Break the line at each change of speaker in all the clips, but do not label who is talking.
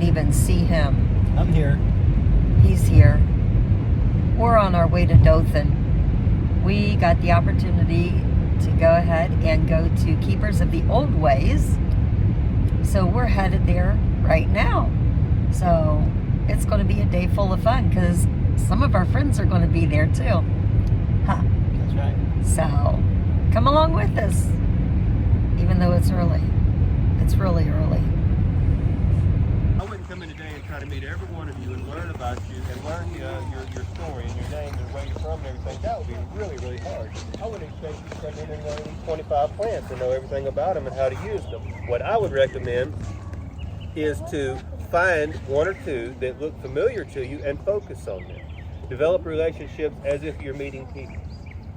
even see him.
I'm here.
He's here. We're on our way to Dothan. We got the opportunity to go ahead and go to Keepers of the Old Ways. So we're headed there right now. So it's going to be a day full of fun because some of our friends are going to be there too. Huh.
That's right.
So come along with us, even though it's early. It's really early.
I wouldn't come in today and try to meet every one of you and learn about you and learn your story and your name and where you're from and everything. That would be really, really hard. I wouldn't expect you to come in and learn 25 plants and know everything about them and how to use them. What I would recommend is to find one or two that look familiar to you and focus on them. Develop relationships as if you're meeting people.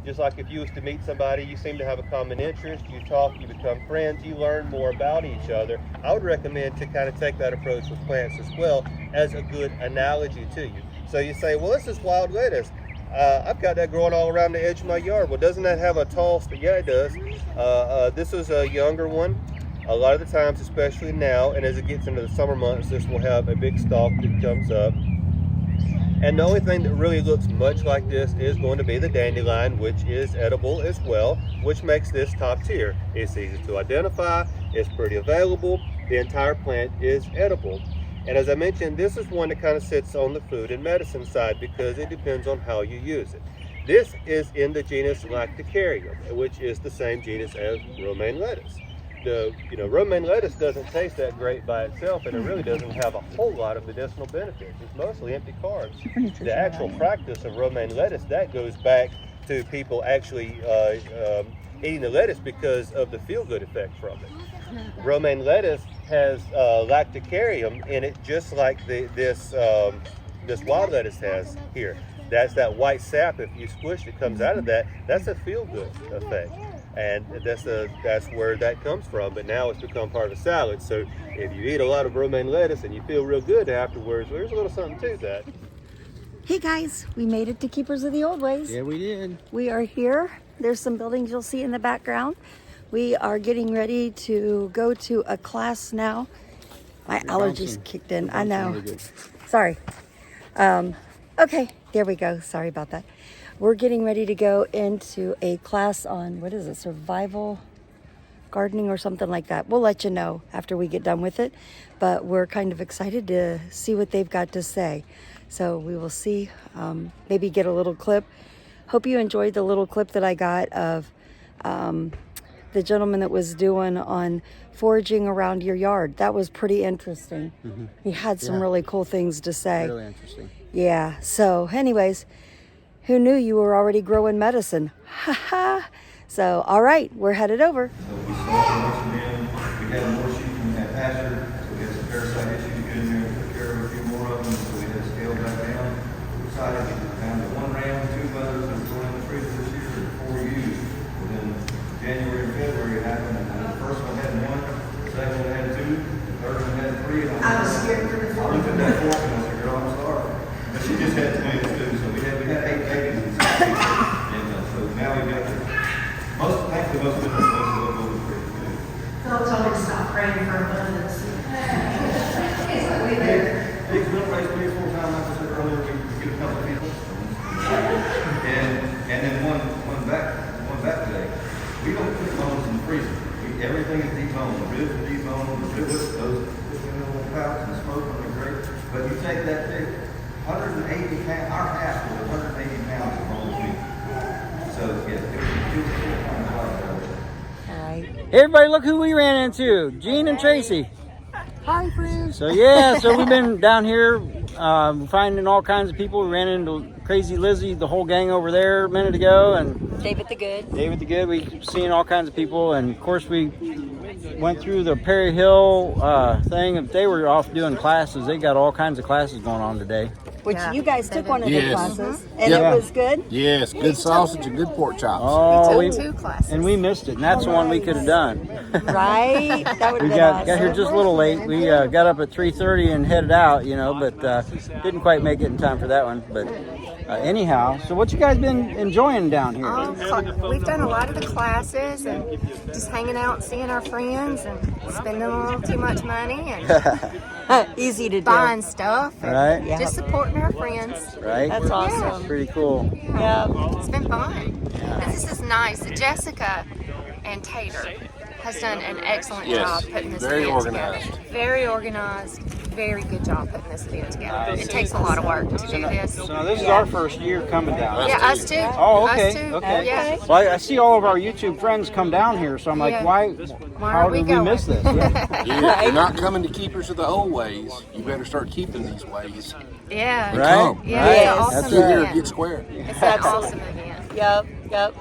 Just like if you was to meet somebody, you seem to have a common interest, you talk, you become friends, you learn more about each other. I would recommend to kind of take that approach with plants as well as a good analogy to you. So you say, well, this is wild lettuce. I've got that growing all around the edge of my yard. Well, doesn't that have a tall stalk? Yeah, it does. This is a younger one. A lot of the times, especially now, and as it gets into the summer months, this will have a big stalk that comes up. And the only thing that really looks much like this is going to be the dandelion, which is edible as well, which makes this top tier. It's easy to identify, it's pretty available, the entire plant is edible. And as I mentioned, this is one that kind of sits on the food and medicine side because it depends on how you use it. This is in the genus Lacticarium, which is the same genus as romaine lettuce. Romaine lettuce doesn't taste that great by itself, and it really doesn't have a whole lot of medicinal benefits. It's mostly empty carbs. The actual practice of romaine lettuce, that goes back to people actually eating the lettuce because of the feel-good effect from it. Romaine lettuce has lacticarium in it, just like this wild lettuce has here. That's that white sap. If you squish it, comes out of that. That's a feel-good effect. And that's where that comes from, but now it's become part of a salad. So if you eat a lot of romaine lettuce and you feel real good afterwards, well, there's a little something to that.
Hey guys, we made it to Keepers of the Old Ways.
Yeah, we did.
We are here. There's some buildings you'll see in the background. We are getting ready to go to a class now. My allergies kicked in. I know.
Really
Sorry. Okay, there we go. Sorry about that. We're getting ready to go into a class on, what is it, survival gardening or something like that. We'll let you know after we get done with it, but we're kind of excited to see what they've got to say. So we will see, maybe get a little clip. Hope you enjoyed the little clip that I got of the gentleman that was doing on foraging around your yard. That was pretty interesting. Mm-hmm. He had some really cool things to say.
Really interesting.
Yeah, so anyways, who knew you were already growing medicine? Ha ha! So, all right, we're headed over.
So we saw some in. We had more sheep in that pasture. So we had some parasite issues to get in there and took care of a few more of them. So we had to scale back down. We decided to get down to 1 ram, 2 mothers, and going in the freezer this year and 4 ewes. Within January and February it happened. And the first one had 1, the second one had 2, the third one had 3. And I was scared for the fourth. I looked at that fourth and I said, girl, I'm sorry. But she just had twins too. So we had 8 babies inside. And so now we got thankfully most of the folks look over pretty good.
Don't tell me to stop praying for abundance.
Pigs don't raise 3 or 4 times, like I said earlier, we get a couple of people. And then one back today. We don't put bones in the freezer. Everything is deboned. The ribs are deboned, the ribs, those little pouch and smoke them are great. But you take that pig, 180 pounds, our half was 180 pounds of rolled meat. So yeah, it was 4 times lighter.
All right.
Hey everybody, look who we ran into. Gene and Tracy.
Hi, friends.
So yeah, so we've been down here finding all kinds of people. We ran into Crazy Lizzie, the whole gang over there a minute ago, and
David the Good.
We've seen all kinds of people, and of course we went through the Perry Hill thing. If they were off doing classes, they got all kinds of classes going on today.
Which you guys took one of the
Yes.
classes, and
Yeah.
it was good.
Yes, good sausage and good pork chops.
Oh,
We took 2 classes.
and we missed it, and that's the one we could have done.
Right? That would
We
have been
got
awesome.
here just a little late. We got up at 3:30 and headed out, but didn't quite make it in time for that one. But anyhow, so what you guys been enjoying down here?
We've done a lot of the classes and just hanging out, seeing our friends, and spending a little too much money. And
Easy to do.
buying stuff. And
Right.
Yeah.
just supporting our friends.
Right.
That's awesome.
Pretty cool.
Yeah.
It's been fun. This is nice. Jessica and Tater has done an excellent job putting this
very
event
organized.
together. Very organized. Very good job putting this event together. It takes a lot of work to do this.
So now this is our first year coming down.
Yeah, us too.
Oh, okay.
Us too.
Okay.
Yeah.
Well, I see all of our YouTube friends come down here, so I'm like,
Yeah.
why
Why
how
aren't we
did we
going?
miss this? Yeah.
You're not coming to keepers of the old ways. You better start keeping these ways.
Yeah.
Right?
Come.
Yeah,
Right.
it's an
Yes.
awesome
That's here
event.
get square.
It's an awesome event.
Yep.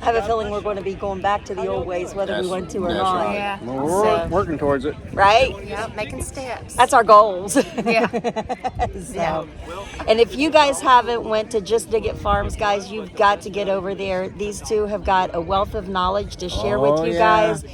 I have a feeling we're going to be going back to the old ways, whether we want to or
That's
not.
right.
Yeah.
Well, we're working towards it.
Right?
Yep, making steps.
That's our goals.
Yeah.
So, and if you guys haven't went to Just Dig It Farms, guys, you've got to get over there. These two have got a wealth of knowledge to share with you guys,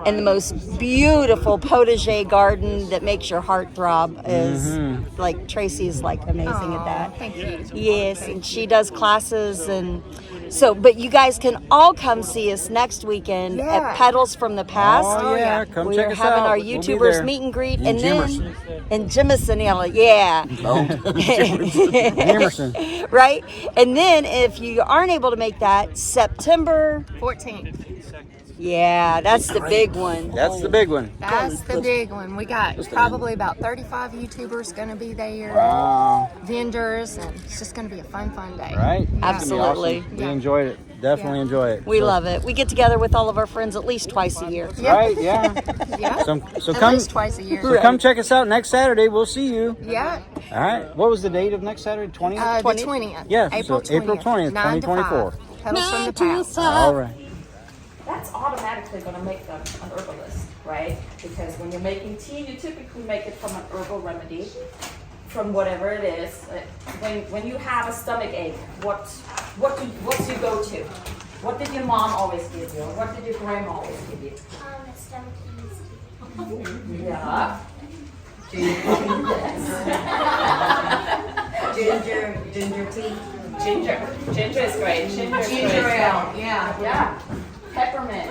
and the most beautiful potager garden that makes your heart throb is like Tracy's like amazing at that.
Thank you.
Yes, and she does classes, and so, but you guys can all come see us next weekend
Yeah.
at Pedals from the Past.
Oh, yeah.
yeah.
Come
We're
check us
having
out.
our
We'll be
YouTubers
there.
meet and greet,
In
and
Jimerson.
then in Jimison, yeah.
Emerson.
Right? And then if you aren't able to make that, September,
14th.
yeah, that's the big one.
That's the big one.
That's the big one. We got probably about 35 YouTubers going to be there,
Wow.
vendors, and it's just going to be a fun day.
Right? It's gonna be
Absolutely.
awesome. We enjoyed it. Definitely enjoy it.
We
So-
love it. We get together with all of our friends at least twice a year.
Yeah.
Right? Yeah.
Yeah.
So
At
come.
least twice a year.
So come check us out next Saturday. We'll see you.
Yeah.
All right. What was the date of next Saturday? 20th?
The
20th?
20th.
Yeah,
April
so April 20th,
9 to
2024.
5. Pedals from the past.
All right.
That's automatically going to make them an herbalist, right? Because when you're making tea, you typically make it from an herbal remedy, from whatever it is. When you have a stomach ache, what's your go-to? What did your mom always give you? Or what did your grandma always give you? Yeah.
Ginger tea.
Ginger is great.
Ginger ale, yeah.
Yeah. Peppermint.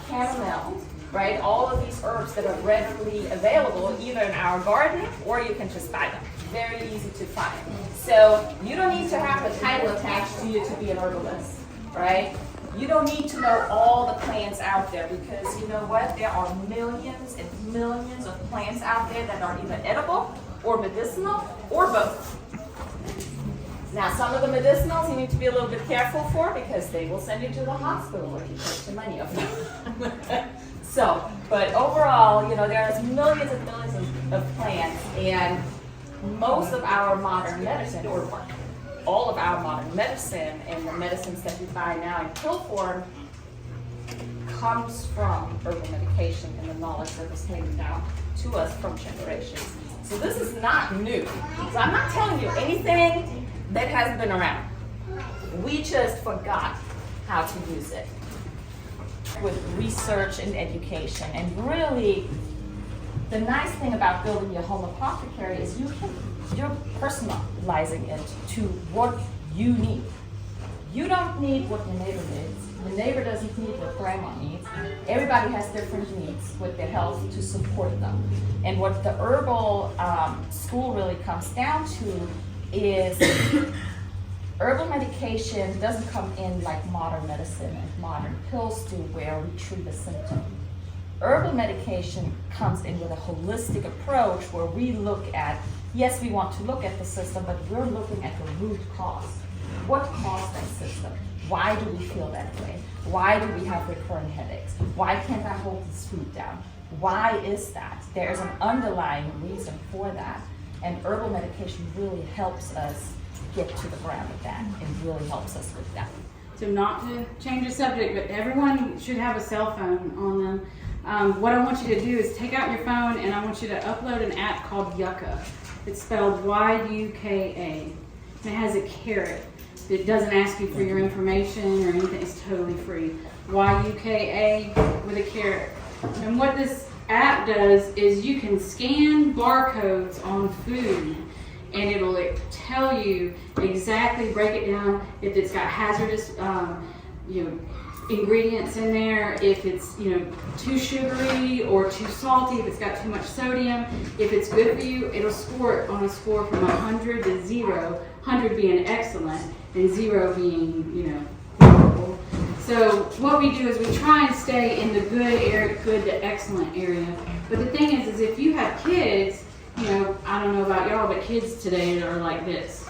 Chamomile. Right? All of these herbs that are readily available either in our garden or you can just buy them. Very easy to find. So you don't need to have a title attached to you to be an herbalist, right? You don't need to know all the plants out there because you know what? There are millions and millions of plants out there that are either edible or medicinal or both. Now, some of the medicinals you need to be a little bit careful for because they will send you to the hospital if you take too many of them. So, but overall, you know, there's millions and millions of plants, and most of our modern medicine, or all of our modern medicine, and the medicines that we buy now in pill form, comes from herbal medication and the knowledge that was handed down to us from generations. So this is not new. So I'm not telling you anything that has been around. We just forgot how to use it. With research and education, and really the nice thing about building your home apothecary is you're personalizing it to what you need. You don't need what your neighbor needs. The neighbor doesn't need what grandma needs. Everybody has different needs with their health to support them. And what the herbal school really comes down to is herbal medication doesn't come in like modern medicine and modern pills do where we treat a symptom. Herbal medication comes in with a holistic approach where we look at, yes, we want to look at the system, but we're looking at the root cause. What caused that system? Why do we feel that way? Why do we have recurrent headaches? Why can't I hold this food down? Why is that? There's an underlying reason for that. And herbal medication really helps us get to the ground of that and really helps us with that.
So not to change the subject, but everyone should have a cell phone on them. What I want you to do is take out your phone and I want you to upload an app called Yucca. It's spelled Y-U-K-A. It has a carrot. It doesn't ask you for your information or anything. It's totally free. Y-U-K-A with a carrot. And what this app does is you can scan barcodes on food and it'll tell you exactly, break it down if it's got hazardous ingredients in there, if it's too sugary or too salty, if it's got too much sodium. If it's good for you, it'll score it on a score from 100 to 0, 100 being excellent and 0 being horrible. So what we do is we try and stay in the good to excellent area. But the thing is if you have kids, I don't know about y'all, but kids today are like this.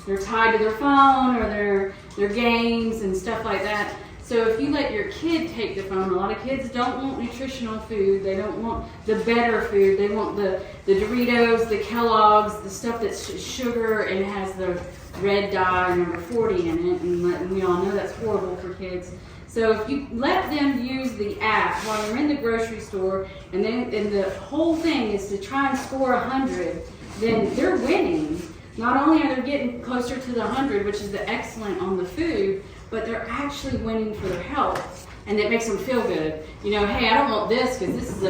They're tied to their phone or their games and stuff like that. So if you let your kid take the phone, a lot of kids don't want nutritional food. They don't want the better food. They want the Doritos, the Kellogg's, the stuff that's sugar and has the red dye number 40 in it. And we all know that's horrible for kids. So if you let them use the app while you're in the grocery store, and the whole thing is to try and score 100, then they're winning. Not only are they getting closer to the 100, which is the excellent on the food, but they're actually winning for their health, and it makes them feel good. Hey, I don't want this because this is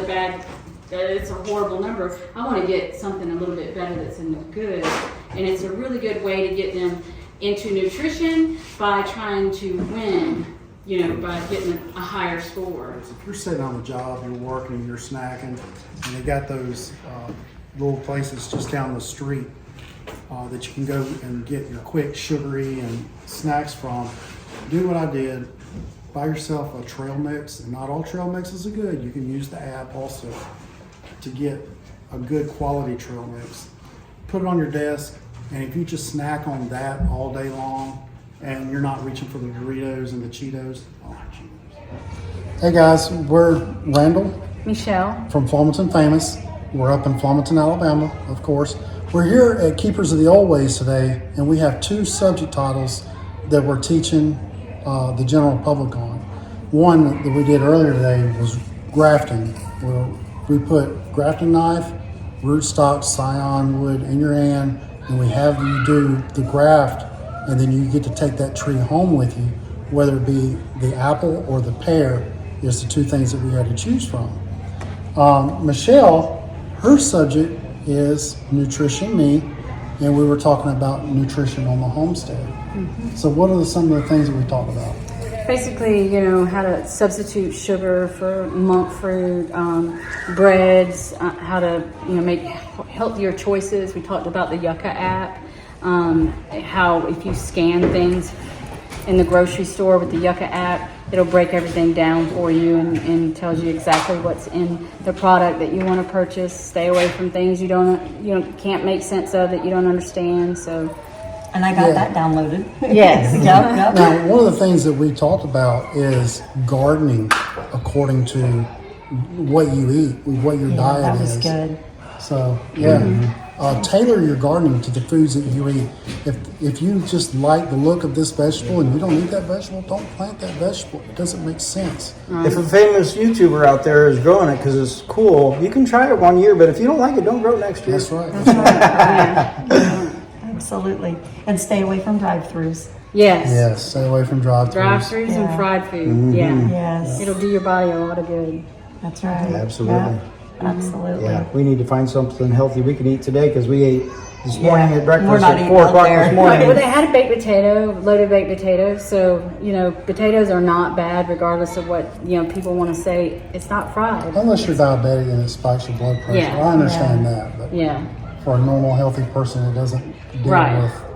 it's a horrible number. I want to get something a little bit better that's in the good, and it's a really good way to get them into nutrition by trying to win. By getting a higher score.
If you're sitting on a job, you're working, you're snacking, and they got those little places just down the street that you can go and get your quick sugary and snacks from, do what I did. Buy yourself a trail mix, and not all trail mixes are good. You can use the app also to get a good quality trail mix. Put it on your desk, and if you just snack on that all day long, and you're not reaching for the Doritos and the Cheetos. Hey guys, we're Randall,
Michelle
from Flamerton Famous. We're up in Flamerton, Alabama, of course. We're here at Keepers of the Old Ways today, and we have 2 subject titles that we're teaching the general public on. One that we did earlier today was grafting, where we put grafting knife, rootstock, scion wood in your hand, and we have you do the graft, and then you get to take that tree home with you, whether it be the apple or the pear is the 2 things that we had to choose from. Michelle, her subject is nutrition, and we were talking about nutrition on the homestead. Mm-hmm. So what are some of the things that we talked about?
Basically, how to substitute sugar for monk fruit, breads, how to make healthier choices. We talked about the Yucca app. How if you scan things in the grocery store with the Yucca app, it'll break everything down for you and tells you exactly what's in the product that you want to purchase. Stay away from things you can't make sense of, that you don't understand. So,
and I got that downloaded.
Yes.
Yep.
Now, one of the things that we talked about is gardening according to what you eat, what your diet is.
That was good.
So, tailor your gardening to the foods that you eat. If you just like the look of this vegetable and you don't eat that vegetable, don't plant that vegetable. It doesn't make sense.
If a famous YouTuber out there is growing it because it's cool, you can try it one year, but if you don't like it, don't grow it next year.
That's right.
Absolutely. And stay away from drive-thrus.
Yes.
Yes, stay away from drive-thrus.
Drive-thrus and fried food.
Mm-hmm.
Yeah.
Yes.
It'll do your body a lot of good.
That's right.
Absolutely.
Yeah. Absolutely.
Yeah, we need to find something healthy we can eat today because we ate this morning at
We're
breakfast
not
at
eating
4
out
o'clock
there.
this morning.
Well, they had a baked potato, loaded baked potatoes. So, potatoes are not bad regardless of what, people want to say. It's not fried.
Unless you're diabetic and it spikes your blood pressure.
Yeah.
I understand that, but for a normal, healthy person, it doesn't deal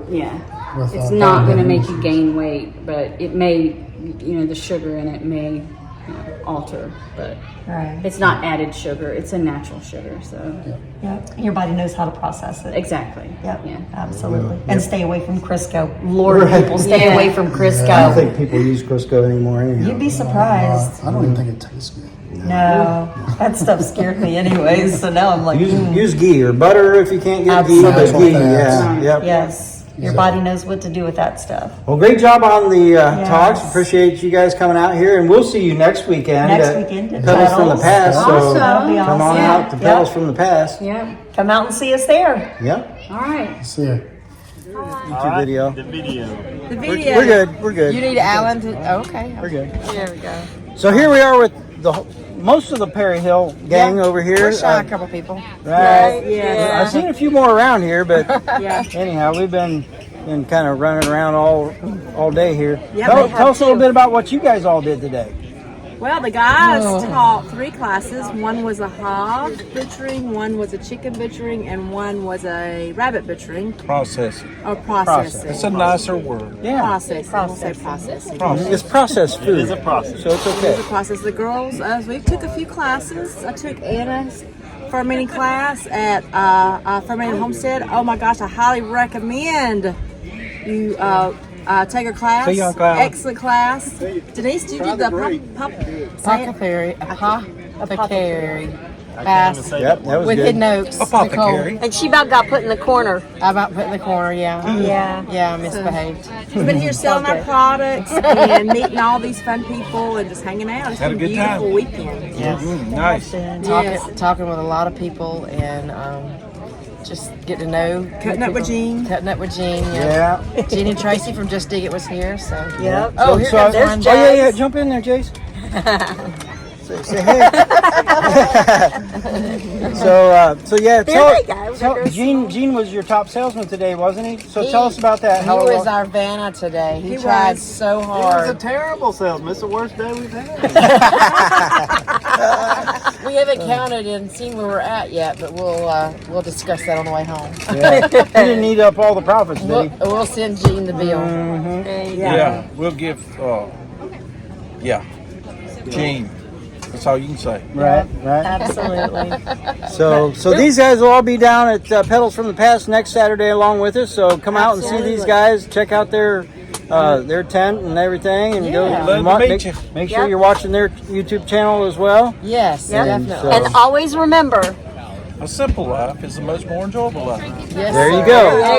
with
It's not going to make you gain weight, but it may, the sugar in it may alter, but it's not added sugar. It's a natural sugar, so.
Yeah. Your body knows how to process it.
Exactly.
Yep.
Yeah.
Absolutely. And stay away from Crisco. Lord, people, stay away from Crisco.
I don't think people use Crisco anymore anyhow.
You'd be surprised.
I don't even think it tastes good.
No, that stuff scared me anyways. So now I'm like,
Use ghee or butter if you can't get ghee, but
Absolutely.
ghee, yeah. Yep.
yes, your body knows what to do with that stuff.
Well, great job on the talks. Appreciate you guys coming out here, and we'll see you next weekend.
Next
at
weekend at
Pedals from the
Pedals.
Past.
Awesome.
So
That'll be
come on
awesome.
out to Pedals from the Past.
Yeah.
Come out and see us there.
Yep.
All right.
See ya.
YouTube video.
The video.
The
We're good. We're good.
You need Alan to. Okay.
We're good.
There we go.
So here we are with most of the Perry Hill gang over here.
We're shy a couple people.
Right.
Yeah.
I've seen a few more around here, but
Yeah.
anyhow, we've been been kind of running around all day here.
Yeah,
tell
they have
tell us a little
too.
bit about what you guys all did today.
Well, the guys taught 3 classes. One was a hog butchering, one was a chicken butchering, and one was a rabbit butchering.
Processing.
Or processing.
It's a nicer word.
Yeah,
Processing. We'll say processing.
it's processed food.
It is a process.
So it's okay.
The process. The girls, we took a few classes. I took Anna's fermenting class at Fermenting Homestead. Oh my gosh, I highly recommend you take her class.
See y'all, Cloud.
Excellent class. Denise, did you do the
Apothecary class
Yep, that was
with
good.
hidden notes.
Apothecary.
And she about got put in the corner.
I about put in the corner, yeah.
Yeah.
I misbehaved.
She's been here selling our products and meeting all these fun people and just hanging out. It's
Had a
been a
good
beautiful
time.
weekend.
Yes.
Nice.
Talking with a lot of people and just get to know.
Cutting up with Jean.
Cutting up with Jean.
Yeah.
Jean and Tracy from Just Dig It was here, so.
Yep.
Oh, here comes one.
yeah, jump in there, Jace. say hey. so yeah, Gene was your top salesman today, wasn't he? So tell us about that.
He was our Vanna today. He tried so hard.
He was a terrible salesman. It's the worst day we've had.
We haven't counted and seen where we're at yet, but we'll discuss that on the way home.
Yeah. He didn't eat up all the profits, did he?
We'll send Gene the bill.
Yeah, we'll give. Gene. That's all you can say.
Right.
Absolutely.
So these guys will all be down at Pedals from the Past next Saturday along with us. So come out and see these guys. Check out their tent and everything, and go.
Love to meet you.
Make sure you're watching their YouTube channel as well.
Yes, definitely.
So-
And always remember.
A simple life is the most more enjoyable life.
Yes,
There you
sir.
go.
There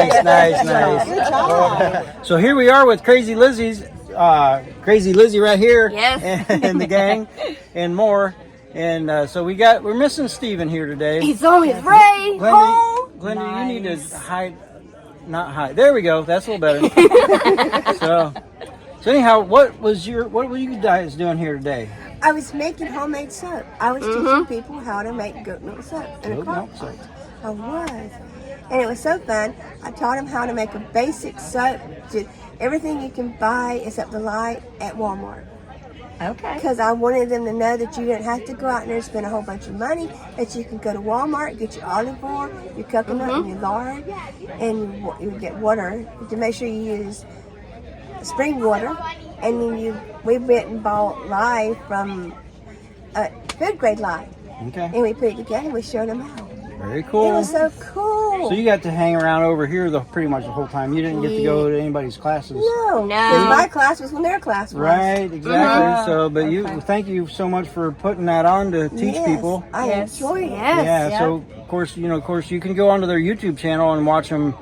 you go.
Nice. So here we are with Crazy Lizzie's, Crazy Lizzie right here,
Yes.
and the gang, and more. And so we're missing Steven here today.
He's always Ray.
Glenda, you need to not hide. There we go. That's a little better. so anyhow, what were you guys doing here today?
I was making homemade soap. I was teaching people how to make goat milk soap in a crock pot. I was. And it was so fun. I taught them how to make a basic soap. Everything you can buy except the light at Walmart.
Okay.
Because I wanted them to know that you didn't have to go out there and spend a whole bunch of money, that you can go to Walmart, get your olive oil, your coconut, and your lard, and you get water to make sure you use spring water. And then we went and bought lye from food grade lye.
Okay.
And we put it together and we showed them how.
Very cool.
It was so cool.
So you got to hang around over here pretty much the whole time. You didn't get to go to anybody's classes.
No. Because my class was when their class was.
Right, exactly. So, but thank you so much for putting that on to teach people.
I enjoy it.
Yeah. So of course you can go onto their YouTube channel and watch them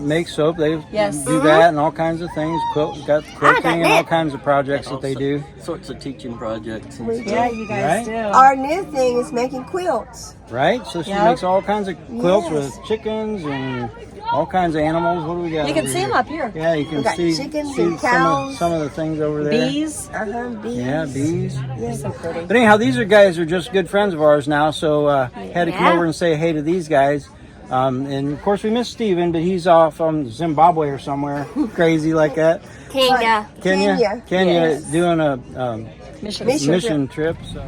make soap. They do that and all kinds of things. Got quilting and all kinds of projects that they do.
Sorts of teaching projects.
Yeah, you guys do.
Our new thing is making quilts.
Right. So she makes all kinds of quilts with chickens and all kinds of animals. What do we got?
You can
over
see
here?
them up here.
Yeah, you can
got
see
chickens and cows.
some of the things over there.
Bees.
Bees.
Yeah, bees.
Yeah.
So pretty.
But anyhow, these guys are just good friends of ours now, so had to come over and say hey to these guys. And of course we miss Steven, but he's off from Zimbabwe or somewhere crazy like that.
Kenya.
Kenya doing a mission trip. So.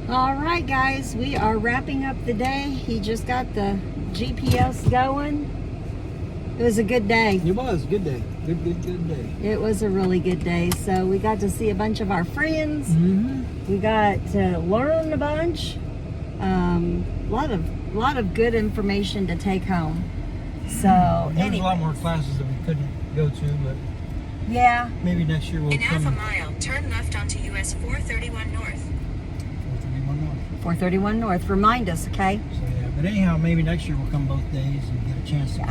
All right, guys, we are wrapping up the day. He just got the GPS going. It was a good day.
It was a good day. Good day.
It was a really good day. So we got to see a bunch of our friends. We got to learn a bunch. A lot of good information to take home. So
There's a lot more classes that we couldn't go to, but
yeah,
maybe next year we'll
In
come.
half a mile, turn left onto US 431 North.
431 North. Remind us, okay?
So yeah, but anyhow, maybe next year we'll come both days and get a chance to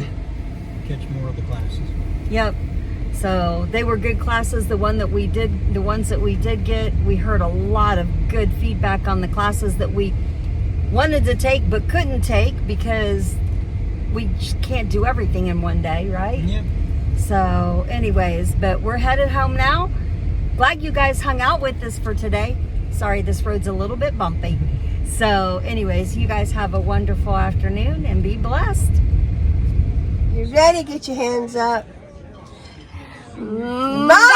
catch more of the classes.
Yep. So they were good classes. The ones that we did get, we heard a lot of good feedback on the classes that we wanted to take but couldn't take because we just can't do everything in one day, right?
Yep.
So anyways, but we're headed home now. Glad you guys hung out with us for today. Sorry, this road's a little bit bumpy. So anyways, you guys have a wonderful afternoon and be blessed.
ready, get your hands up. Bye.